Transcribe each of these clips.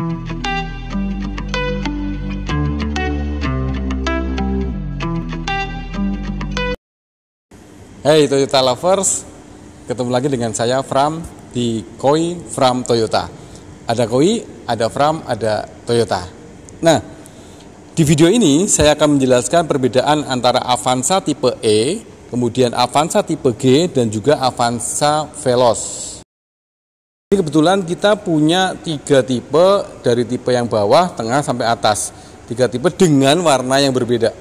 Hey Toyota Lovers, ketemu lagi dengan saya Fram di Koi Fram Toyota. Ada Koi, ada Fram, ada Toyota. Nah, di video ini saya akan menjelaskan perbedaan antara Avanza tipe E, kemudian Avanza tipe G, dan juga Avanza Veloz. Ini kebetulan kita punya 3 tipe, dari tipe yang bawah, tengah, sampai atas. 3 tipe dengan warna yang berbeda.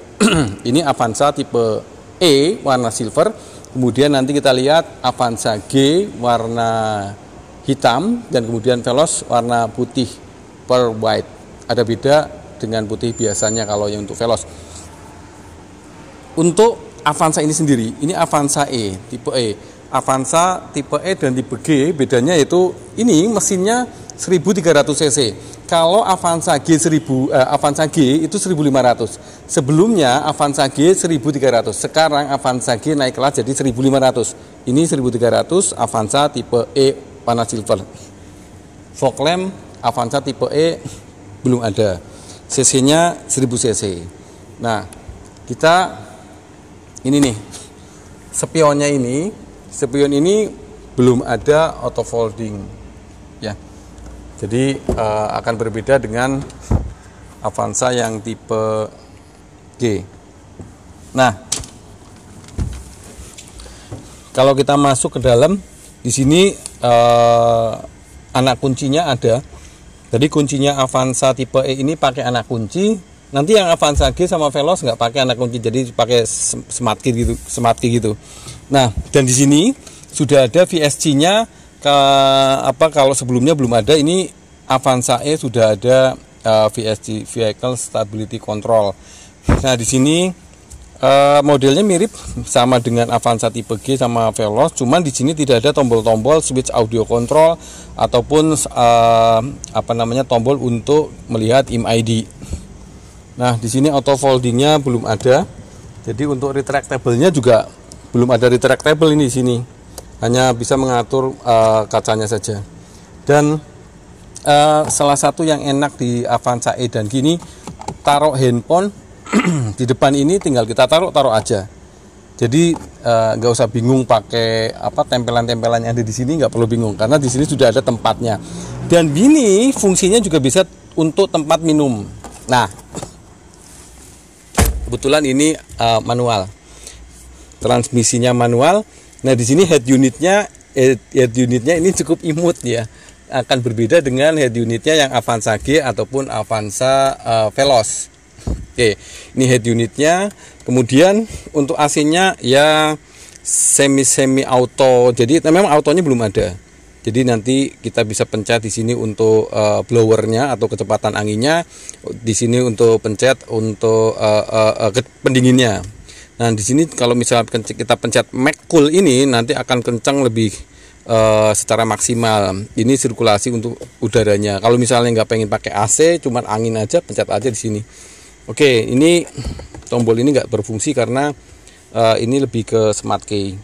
Ini Avanza tipe E warna silver, kemudian nanti kita lihat Avanza G warna hitam, dan kemudian Veloz warna putih pearl white. Ada beda dengan putih biasanya kalau yang untuk Veloz. Untuk Avanza ini sendiri, ini Avanza E tipe E. Avanza tipe E dan tipe G bedanya yaitu ini mesinnya 1300 cc. Kalau Avanza G itu 1500. Sebelumnya Avanza G 1300. Sekarang Avanza G naik kelas jadi 1500. Ini 1300 Avanza tipe E warna silver. Fog lamp Avanza tipe E belum ada. CC-nya 1000 cc. Nah, kita ini nih. Spion ini belum ada auto folding ya. Jadi akan berbeda dengan Avanza yang tipe G. Nah, kalau kita masuk ke dalam, di sini anak kuncinya ada. Jadi kuncinya Avanza tipe E ini pakai anak kunci. Nanti yang Avanza G sama Veloz nggak pakai anak kunci, jadi pakai smart key gitu. Nah, dan di sini sudah ada VSC-nya. Kalau sebelumnya belum ada, ini Avanza E sudah ada VSC, Vehicle Stability Control. Nah, di sini modelnya mirip sama dengan Avanza tipe G sama Veloz, cuman di sini tidak ada tombol-tombol switch audio control ataupun tombol untuk melihat IMEI. Nah, di sini auto foldingnya belum ada. Jadi untuk retractable-nya juga belum ada retractable ini di sini. Hanya bisa mengatur kacanya saja. Dan salah satu yang enak di Avanza E dan gini, taruh handphone di depan ini tinggal kita taruh aja. Jadi nggak usah bingung pakai tempelan-tempelan yang ada di sini, nggak perlu bingung karena di sini sudah ada tempatnya. Dan ini fungsinya juga bisa untuk tempat minum. Nah, kebetulan ini manual, transmisinya manual. Nah, di sini head unitnya ini cukup imut ya. Akan berbeda dengan head unitnya yang Avanza G ataupun Avanza Veloz. Oke, ini head unitnya. Kemudian untuk AC-nya ya semi auto. Jadi memang autonya belum ada. Jadi nanti kita bisa pencet di sini untuk blowernya atau kecepatan anginnya. Di sini untuk pencet untuk pendinginnya. Nah, di sini kalau misalnya kita pencet Max Cool ini nanti akan kencang lebih secara maksimal. Ini sirkulasi untuk udaranya. Kalau misalnya nggak pengen pakai AC, cuman angin aja, pencet aja di sini. Oke, ini tombol ini nggak berfungsi karena ini lebih ke smart key.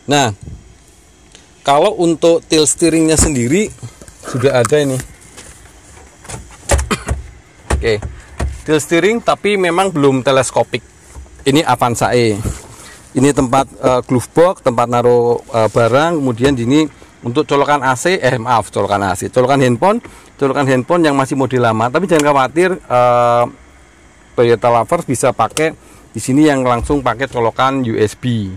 Nah, kalau untuk tilt steeringnya sendiri sudah ada ini. Oke, tilt steering tapi memang belum teleskopik. Ini Avanza E. Ini tempat glove box, tempat naruh barang. Kemudian ini untuk colokan AC, colokan handphone yang masih model lama. Tapi jangan khawatir, Toyota Lovers bisa pakai di sini yang langsung pakai colokan USB.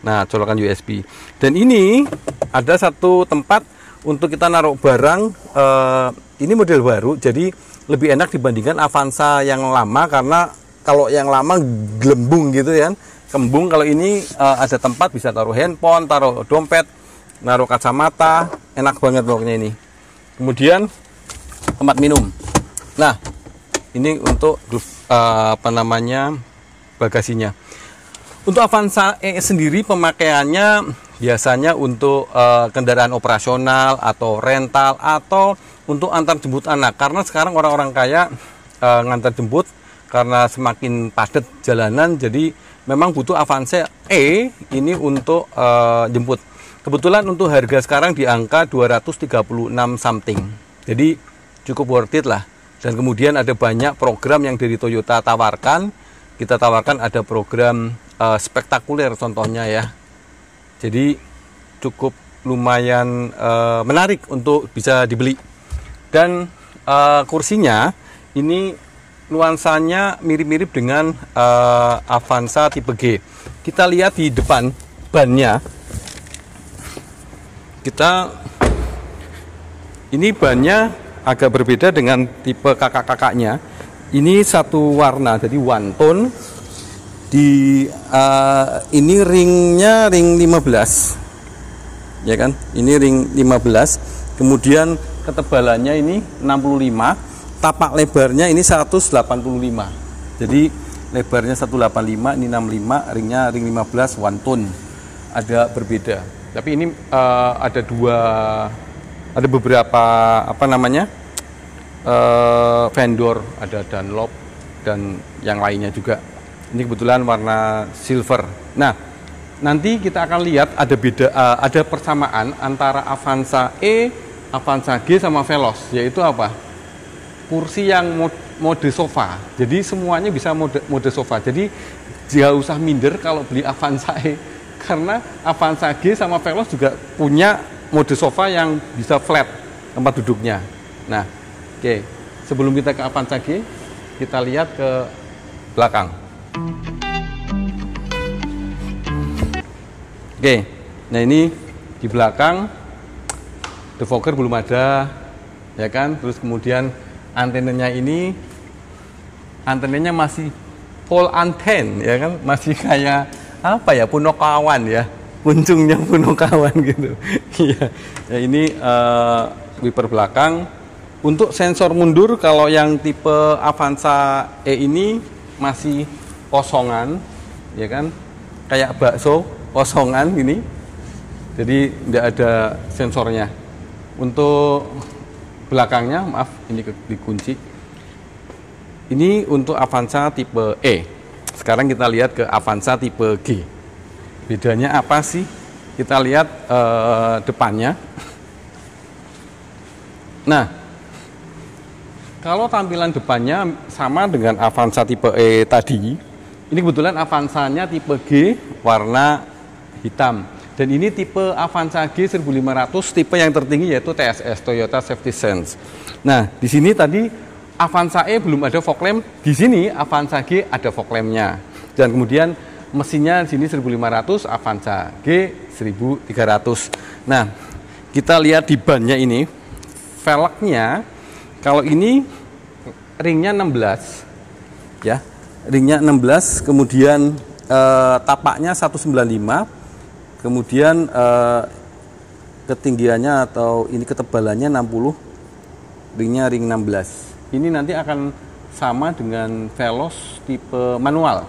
Nah, colokan USB. Dan ini ada satu tempat untuk kita naruh barang. Ini model baru, jadi lebih enak dibandingkan Avanza yang lama karena kalau yang lama gelembung gitu ya, kembung. Kalau ini ada tempat bisa taruh handphone, taruh dompet, naruh kacamata, enak banget pokoknya ini. Kemudian tempat minum. Nah, ini untuk bagasinya. Untuk Avanza E sendiri pemakaiannya biasanya untuk kendaraan operasional atau rental atau untuk antar jemput anak. Karena sekarang orang-orang kaya ngantar jemput karena semakin padat jalanan, jadi memang butuh Avanza E ini untuk jemput. Kebetulan untuk harga sekarang di angka 236 something. Jadi cukup worth it lah. Dan kemudian ada banyak program yang dari Toyota tawarkan. Kita tawarkan ada program spektakuler contohnya ya. Jadi cukup lumayan menarik untuk bisa dibeli. Dan kursinya ini nuansanya mirip-mirip dengan Avanza tipe G. Kita lihat di depan bannya. Ini bannya agak berbeda dengan tipe kakak-kakaknya. Ini satu warna, jadi one tone. Ini ringnya ring 15, ya kan? Ini ring 15. Kemudian ketebalannya ini 65, tapak lebarnya ini 185. Jadi lebarnya 185, ini 65, ringnya ring 15 one tone. Ada berbeda. Tapi ini ada beberapa vendor, ada Dunlop dan yang lainnya juga. Ini kebetulan warna silver. Nah, nanti kita akan lihat ada persamaan antara Avanza E, Avanza G sama Veloz, yaitu apa? Kursi yang mode sofa. Jadi semuanya bisa mode sofa. Jadi jangan usah minder kalau beli Avanza E, karena Avanza G sama Veloz juga punya mode sofa yang bisa flat tempat duduknya. Nah, oke. Sebelum kita ke Avanza G, kita lihat ke belakang. Oke, nah ini di belakang defogger belum ada, ya kan? Terus kemudian antenanya masih full anten, ya kan? Masih kayak apa ya, Punokawan ya, puncungnya Punokawan gitu. Iya, ya ini wiper belakang. Untuk sensor mundur, kalau yang tipe Avanza E ini masih kosongan, ya kan? Kayak bakso, kosongan gini. Jadi tidak ada sensornya. Untuk belakangnya, maaf, ini dikunci. Ini untuk Avanza tipe E. Sekarang kita lihat ke Avanza tipe G. Bedanya apa sih? Kita lihat depannya. Nah, kalau tampilan depannya sama dengan Avanza tipe E tadi, ini kebetulan Avanzanya tipe G warna hitam. Dan ini tipe Avanza G 1500, tipe yang tertinggi yaitu TSS, Toyota Safety Sense. Nah, di sini tadi Avanza E belum ada fog lamp, di sini Avanza G ada fog lampnya. Dan kemudian mesinnya di sini 1500, Avanza G 1300. Nah, kita lihat di bannya ini, velgnya, kalau ini ringnya 16, ya, ringnya 16, kemudian tapaknya 195, kemudian ketinggiannya atau ini ketebalannya 60, ringnya ring 16. Ini nanti akan sama dengan Veloz tipe manual,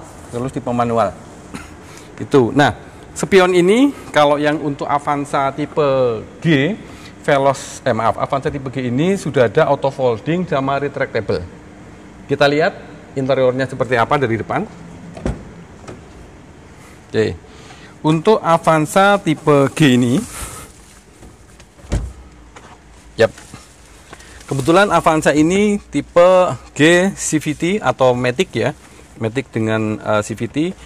Itu. Nah, spion ini kalau yang untuk Avanza tipe G, Avanza tipe G ini sudah ada auto folding sama retractable. Kita lihat interiornya seperti apa dari depan. Oke. Untuk Avanza tipe G ini, kebetulan Avanza ini tipe G CVT atau Matic ya, Matic dengan CVT,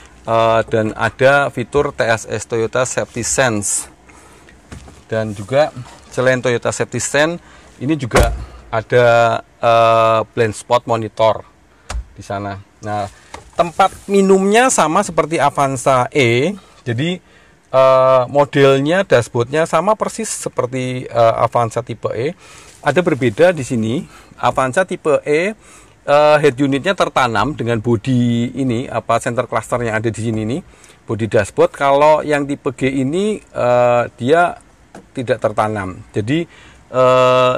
dan ada fitur TSS Toyota Safety Sense. Dan juga selain Toyota Safety Sense, ini juga ada blind spot monitor di sana. Nah, tempat minumnya sama seperti Avanza E, jadi modelnya, dashboardnya sama persis seperti Avanza tipe E. Ada berbeda di sini. Avanza tipe E head unitnya tertanam dengan bodi ini, center cluster yang ada di sini nih, bodi dashboard. Kalau yang tipe G ini dia tidak tertanam, jadi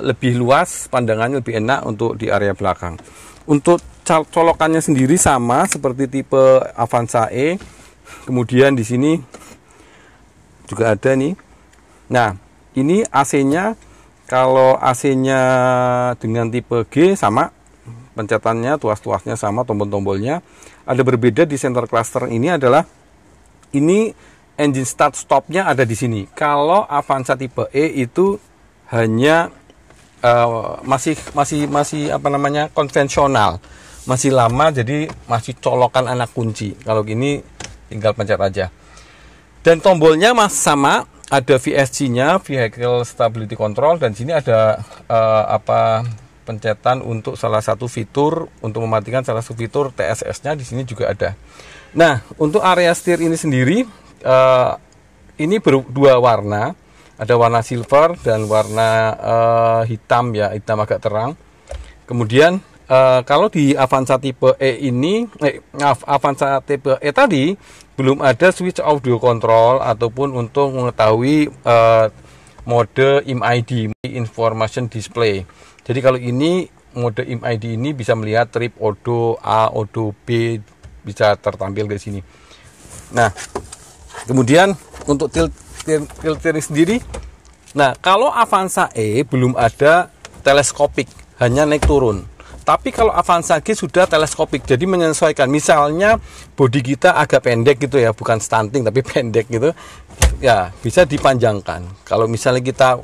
lebih luas, pandangannya lebih enak untuk di area belakang. Untuk colokannya sendiri sama seperti tipe Avanza E. Kemudian di sini juga ada nih. Nah, ini AC-nya, kalau AC-nya dengan tipe G sama, pencetannya, tuas-tuasnya sama, tombol-tombolnya. Ada berbeda di center cluster ini adalah ini engine start stopnya ada di sini. Kalau Avanza tipe E itu hanya masih apa namanya, konvensional, masih lama, jadi masih colokan anak kunci. Kalau gini tinggal pencet aja. Dan tombolnya sama, ada VSC-nya, Vehicle Stability Control, dan sini ada pencetan untuk salah satu fitur, untuk mematikan salah satu fitur TSS-nya di sini juga ada. Nah, untuk area setir ini sendiri ini berdua warna. Ada warna silver dan warna hitam ya, hitam agak terang. Kemudian kalau di Avanza tipe E ini, Avanza tipe E tadi belum ada switch audio control ataupun untuk mengetahui mode IMID, Information Display. Jadi kalau ini mode IMID ini bisa melihat trip odo A, odo B, bisa tertampil di sini. Nah, kemudian untuk tilt steering sendiri, nah kalau Avanza E belum ada teleskopik, hanya naik turun. Tapi kalau Avanza G sudah teleskopik, jadi menyesuaikan. Misalnya bodi kita agak pendek gitu ya, bukan stunting tapi pendek gitu, ya bisa dipanjangkan. Kalau misalnya kita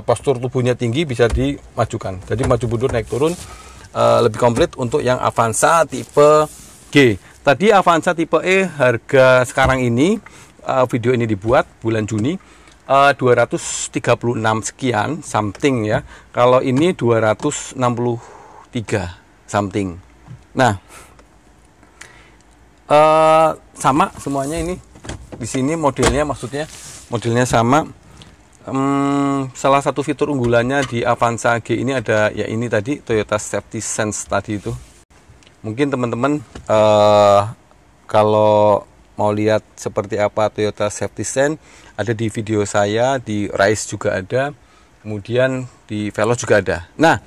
postur tubuhnya tinggi, bisa dimajukan. Jadi maju mundur naik turun lebih komplit untuk yang Avanza tipe G. Tadi Avanza tipe E harga sekarang ini, video ini dibuat bulan Juni, 236 sekian something ya. Kalau ini 263 something. Nah, sama semuanya ini. Di sini modelnya, maksudnya modelnya sama. Salah satu fitur unggulannya di Avanza G ini ada ya, ini tadi Toyota Safety Sense tadi itu. Mungkin teman-teman kalau mau lihat seperti apa Toyota Safety Sense, ada di video saya, di Rise juga ada, kemudian di Veloz juga ada. Nah,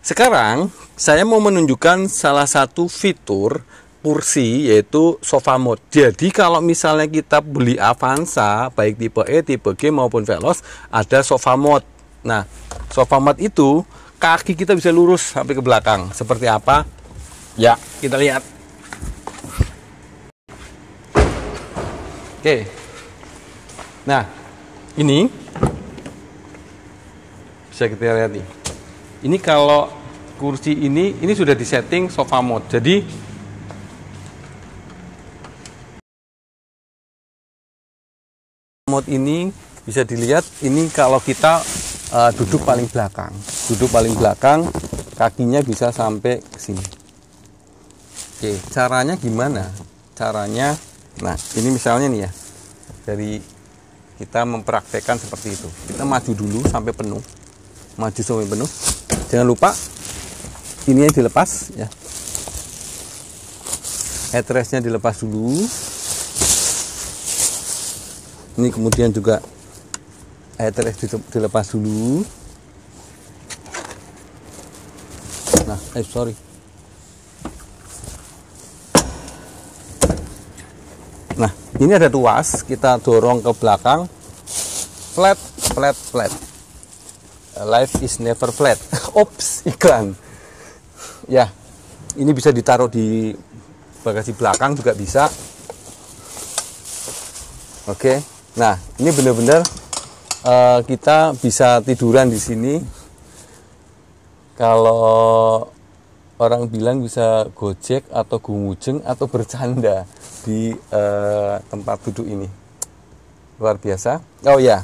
sekarang saya mau menunjukkan salah satu fitur kursi, yaitu sofa mode. Jadi kalau misalnya kita beli Avanza, baik tipe E, tipe G maupun Veloz, ada sofa mode. Nah, sofa mode itu kaki kita bisa lurus sampai ke belakang. Seperti apa? Ya, kita lihat. Oke. Nah, ini bisa kita lihat nih. Ini kalau kursi ini sudah disetting sofa mode. Jadi mode ini bisa dilihat, ini kalau kita duduk paling belakang. Duduk paling belakang, kakinya bisa sampai ke sini. Oke, caranya gimana? Caranya, nah ini misalnya nih ya, dari kita mempraktekkan seperti itu. Kita maju dulu sampai penuh, maju sampai penuh. Jangan lupa ini yang dilepas ya, headrestnya dilepas dulu. Ini kemudian juga headrest dilepas dulu. Nah, sorry. Nah, ini ada tuas, kita dorong ke belakang, flat, flat, flat. Life is never flat. Ops, iklan. Ya, ini bisa ditaruh di bagasi belakang juga bisa. Oke, nah ini benar-benar kita bisa tiduran di sini. Kalau orang bilang bisa gojek atau gumujeng atau bercanda di tempat duduk ini, luar biasa. Oh ya,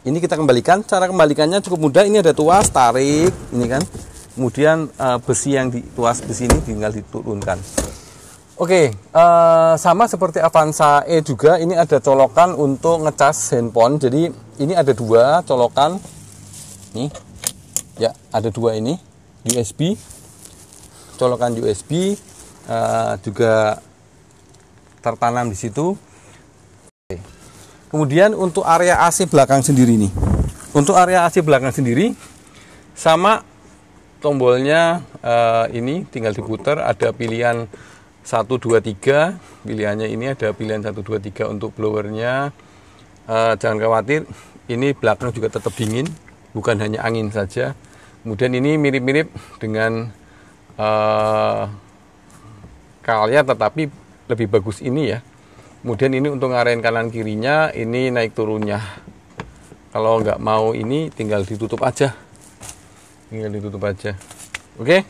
ini kita kembalikan. Cara kembalikannya cukup mudah. Ini ada tuas, tarik, ini kan. Kemudian besi yang di tuas besi ini tinggal diturunkan. Oke, sama seperti Avanza E juga, ini ada colokan untuk ngecas handphone. Jadi ini ada dua colokan. Nih, ya ada dua ini USB, colokan USB juga tertanam di situ. Oke. Kemudian untuk area AC belakang sendiri nih, untuk area AC belakang sendiri sama, tombolnya ini tinggal diputar, ada pilihan 1, 2, 3. Pilihannya ini ada pilihan 1, 2, 3 untuk blowernya. Jangan khawatir, ini belakang juga tetap dingin, bukan hanya angin saja. Kemudian ini mirip-mirip dengan Calya, tetapi lebih bagus ini ya. Kemudian ini untuk ngarahin kanan kirinya, ini naik turunnya. Kalau nggak mau ini tinggal ditutup aja. tinggal ditutup aja. Oke.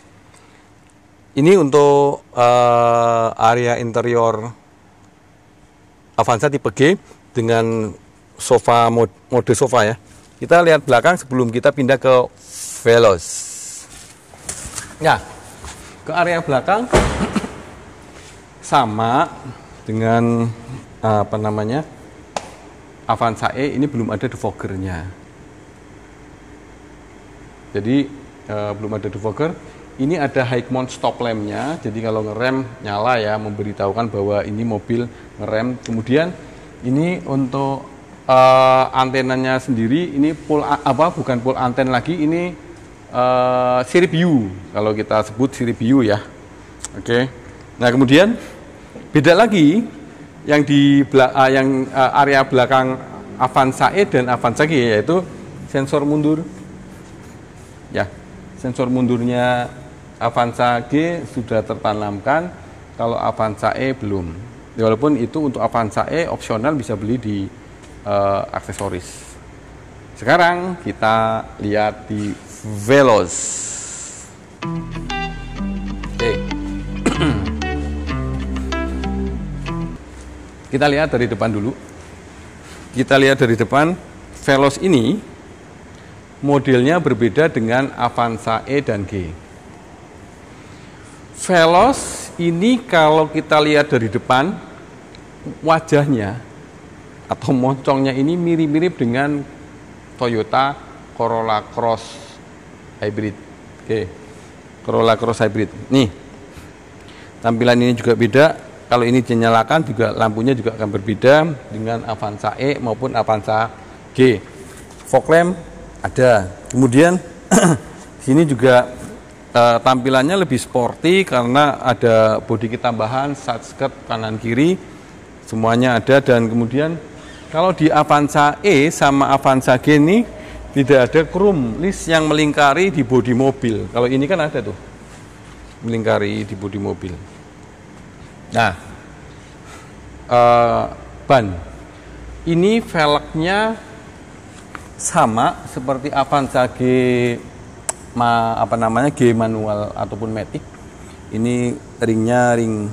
Ini untuk area interior Avanza tipe G dengan sofa mode sofa ya. Kita lihat belakang sebelum kita pindah ke Veloz. Nah, ke area belakang sama dengan apa namanya Avanza E, ini belum ada defoggernya. Jadi belum ada defogger. Ini ada high mount stop lampnya. Jadi kalau ngerem nyala ya, memberitahukan bahwa ini mobil ngerem. Kemudian ini untuk antenanya sendiri, ini bukan full anten lagi, ini sirip U kalau kita sebut sirip U ya. Oke. Nah kemudian beda lagi yang di area belakang Avanza E dan Avanza G, yaitu sensor mundur. Ya, sensor mundurnya Avanza G sudah tertanamkan, kalau Avanza E belum. Walaupun itu untuk Avanza E opsional, bisa beli di aksesoris. Sekarang kita lihat di Veloz. Oke. Kita lihat dari depan dulu. Kita lihat dari depan, Veloz ini modelnya berbeda dengan Avanza E dan G. Veloz ini kalau kita lihat dari depan, wajahnya atau moncongnya ini mirip-mirip dengan Toyota Corolla Cross Hybrid. Oke, Corolla Cross Hybrid. Nih, tampilan ini juga beda. Kalau ini dinyalakan juga lampunya juga akan berbeda dengan Avanza E maupun Avanza G. Fog lamp ada. Kemudian sini juga tampilannya lebih sporty karena ada bodi kit tambahan, side skirt kanan kiri semuanya ada. Dan kemudian kalau di Avanza E sama Avanza G ini tidak ada chrome list yang melingkari di bodi mobil. Kalau ini kan ada tuh melingkari di bodi mobil. Nah, ban ini velgnya sama seperti Avanza G G manual ataupun matic. Ini ringnya ring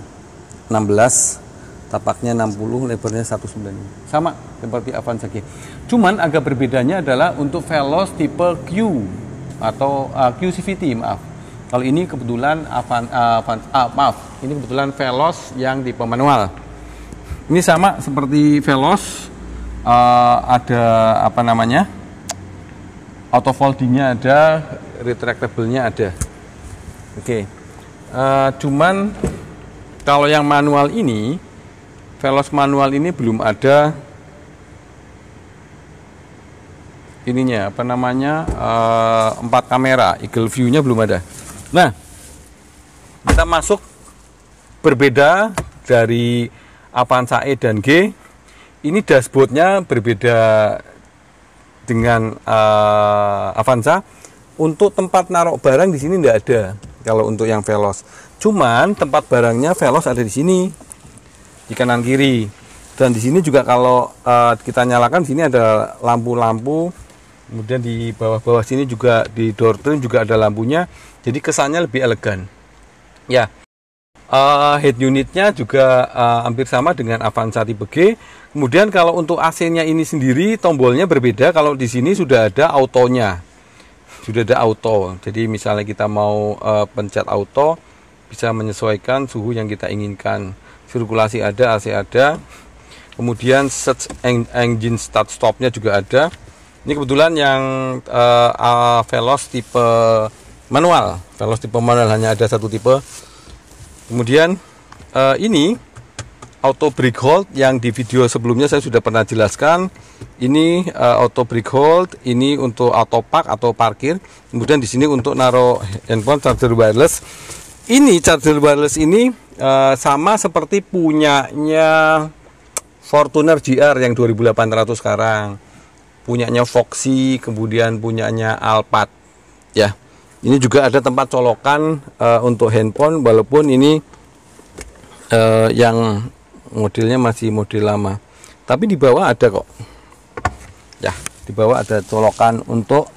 16, tapaknya 60, lebarnya 195. Sama seperti Avanza G. Cuman agak berbedanya adalah untuk Veloz tipe Q atau Q CVT, maaf. Kalau ini kebetulan ini kebetulan Veloz yang tipe manual. Ini sama seperti Veloz, ada auto foldingnya ada, retractable-nya ada. Oke. Cuman kalau yang manual ini, Veloz manual ini belum ada ininya, 4 kamera, eagle view-nya belum ada. Nah, kita masuk berbeda dari Avanza E dan G. Ini dashboardnya berbeda dengan Avanza. Untuk tempat naruh barang di sini tidak ada kalau untuk yang Veloz. Cuman tempat barangnya Veloz ada di sini, di kanan kiri. Dan di sini juga kalau kita nyalakan, di sini ada lampu-lampu. Kemudian di bawah-bawah sini juga di door trim juga ada lampunya. Jadi kesannya lebih elegan. Ya, head unitnya juga hampir sama dengan Avanza tipe G. Kemudian kalau untuk AC-nya ini sendiri tombolnya berbeda. Kalau di sini sudah ada autonya, sudah ada auto. Jadi misalnya kita mau pencet auto, bisa menyesuaikan suhu yang kita inginkan. Sirkulasi ada, AC ada. Kemudian search engine start stopnya juga ada. Ini kebetulan yang Veloz tipe manual. Veloz tipe manual hanya ada satu tipe. Kemudian ini auto brake hold yang di video sebelumnya saya sudah pernah jelaskan. Ini auto brake hold, ini untuk auto park atau parkir. Kemudian di sini untuk naruh handphone, charger wireless. Ini charger wireless ini sama seperti punyanya Fortuner GR yang 2800 sekarang. Punyanya Foxy, kemudian punyanya Alphard. Ya. Ini juga ada tempat colokan untuk handphone, walaupun ini yang modelnya masih model lama. Tapi di bawah ada kok. Ya, di bawah ada colokan untuk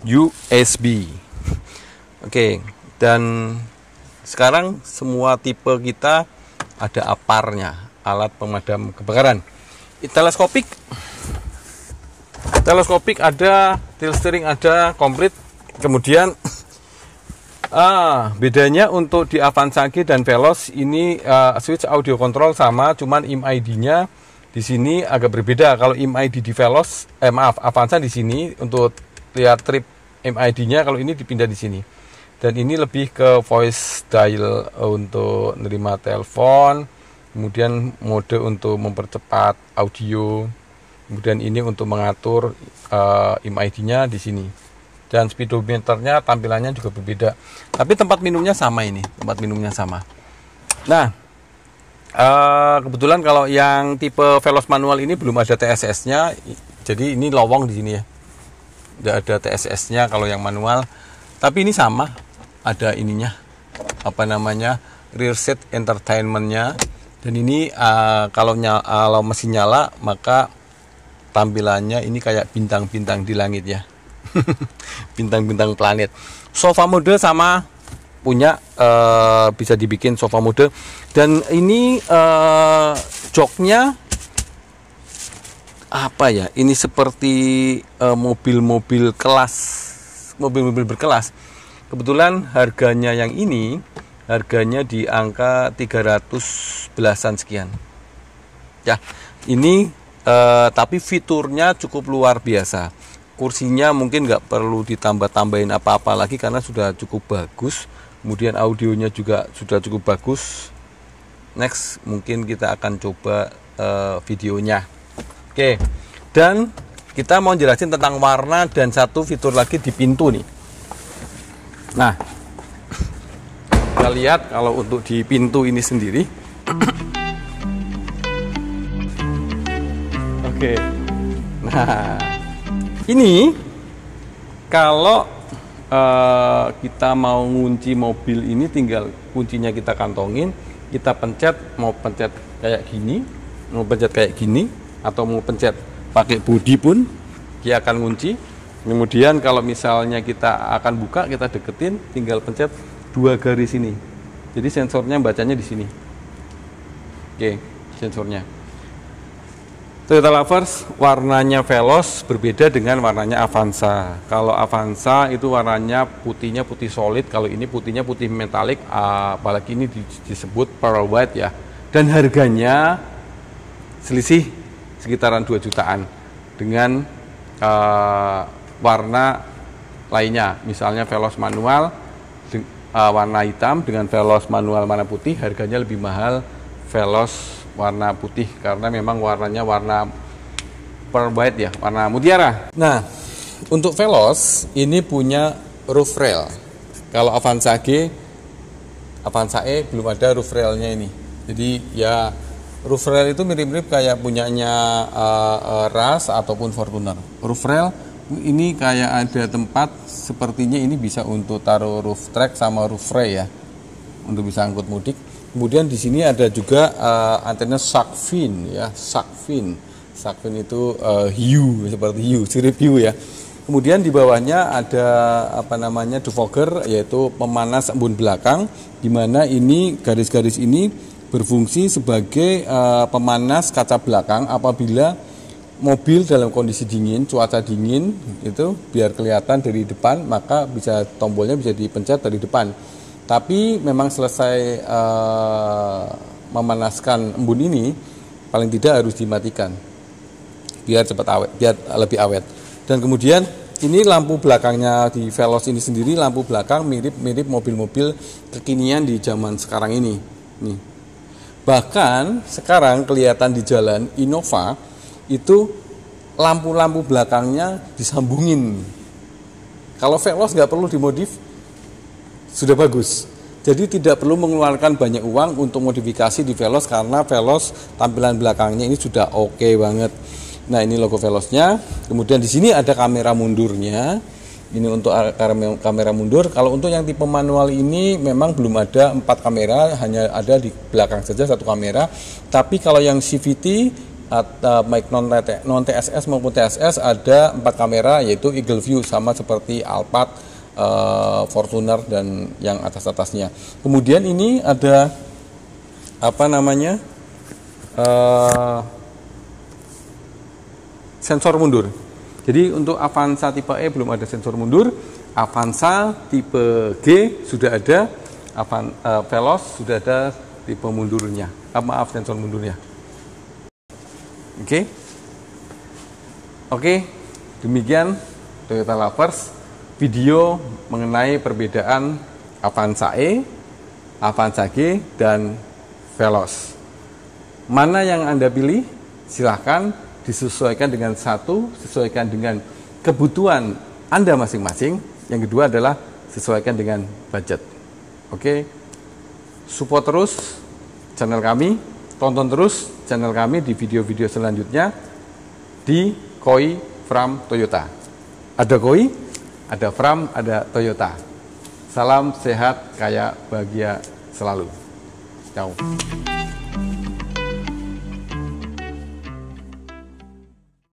USB. Oke, dan sekarang semua tipe kita ada aparnya, alat pemadam kebakaran. Teleskopik ada, tilt steering ada, komplit. Kemudian bedanya untuk di Avanza G dan Veloz ini switch audio control sama, cuman IMID-nya di sini agak berbeda. Kalau IMID di Veloz, Avanza di sini untuk lihat trip MID-nya, kalau ini dipindah di sini. Dan ini lebih ke voice dial untuk nerima telepon, kemudian mode untuk mempercepat audio, kemudian ini untuk mengatur IMID-nya di sini. Dan speedometernya tampilannya juga berbeda. Tapi tempat minumnya sama ini, tempat minumnya sama. Nah, kebetulan kalau yang tipe Veloz manual ini belum ada TSS-nya, jadi ini lowong di sini ya. Tidak ada TSS-nya kalau yang manual. Tapi ini sama, ada ininya, rear seat entertainment-nya. Dan ini kalau mesin nyala, maka tampilannya ini kayak bintang-bintang di langit ya. Bintang-bintang planet. Sofa mode sama, punya bisa dibikin sofa mode. Dan ini joknya apa ya? Ini seperti mobil-mobil berkelas. Kebetulan harganya yang ini harganya di angka 300 belasan sekian. Ya, ini tapi fiturnya cukup luar biasa. Kursinya mungkin nggak perlu ditambah-tambahin apa-apa lagi karena sudah cukup bagus. Kemudian audionya juga sudah cukup bagus. Next, mungkin kita akan coba videonya. Oke, dan kita mau jelasin tentang warna dan satu fitur lagi di pintu nih. Nah, kita lihat kalau untuk di pintu ini sendiri. Oke, nah ini kalau kita mau ngunci mobil ini, tinggal kuncinya kita kantongin, kita pencet, mau pencet kayak gini, atau mau pencet pakai bodi pun dia akan ngunci. Kemudian kalau misalnya kita akan buka, kita deketin, tinggal pencet 2 garis ini. Jadi sensornya bacanya di sini. Oke, sensornya. Toyota Lovers, warnanya Veloz berbeda dengan warnanya Avanza. Kalau Avanza itu warnanya putihnya putih solid, kalau ini putihnya putih metalik, apalagi ini disebut pearl white ya. Dan harganya selisih sekitaran 2 jutaan dengan warna lainnya. Misalnya Veloz manual warna hitam dengan Veloz manual warna putih, harganya lebih mahal Veloz warna putih karena memang warnanya warna pearl white ya, warna mutiara. Nah, untuk Veloz ini punya roof rail. Kalau Avanza G, Avanza E belum ada roof railnya ini. Jadi ya roof rail itu mirip-mirip kayak punyanya Rush ataupun Fortuner. Roof rail ini kayak ada tempat, sepertinya ini bisa untuk taruh roof track sama roof rail ya, untuk bisa angkut mudik. Kemudian di sini ada juga antena shark fin ya, shark fin itu hiu, seperti hiu, sirip hiu ya. Kemudian di bawahnya ada defogger, yaitu pemanas embun belakang, di mana ini garis-garis ini berfungsi sebagai pemanas kaca belakang apabila mobil dalam kondisi dingin, cuaca dingin itu biar kelihatan dari depan, maka tombolnya bisa dipencet dari depan. Tapi memang selesai memanaskan embun ini, paling tidak harus dimatikan biar cepat awet, biar lebih awet. Dan kemudian ini lampu belakangnya di Veloz ini sendiri, lampu belakang mirip mobil-mobil kekinian di zaman sekarang ini. Nih. Bahkan sekarang kelihatan di jalan Innova itu lampu-lampu belakangnya disambungin. Kalau Veloz nggak perlu dimodif, sudah bagus. Jadi tidak perlu mengeluarkan banyak uang untuk modifikasi di Veloz karena Veloz tampilan belakangnya ini sudah oke banget. Nah, ini logo Veloznya. Kemudian di sini ada kamera mundurnya. Ini untuk kamera mundur. Kalau untuk yang tipe manual ini memang belum ada 4 kamera, hanya ada di belakang saja 1 kamera. Tapi kalau yang CVT baik non TSS maupun TSS ada 4 kamera, yaitu Eagle View sama seperti Alphard, Fortuner dan yang atas-atasnya. Kemudian ini ada apa namanya sensor mundur. Jadi untuk Avanza tipe E belum ada sensor mundur, Avanza tipe G sudah ada, Veloz sudah ada tipe mundurnya, maaf sensor mundurnya. Oke, demikian Toyota Lovers video mengenai perbedaan Avanza E, Avanza G dan Veloz. Mana yang Anda pilih? Silahkan disesuaikan dengan sesuaikan dengan kebutuhan Anda masing-masing. Yang kedua adalah sesuaikan dengan budget. Oke, support terus channel kami, tonton terus channel kami di video-video selanjutnya di Koi from Toyota. Ada Koi, ada From, ada Toyota. Salam sehat, kaya, bahagia selalu. Ciao.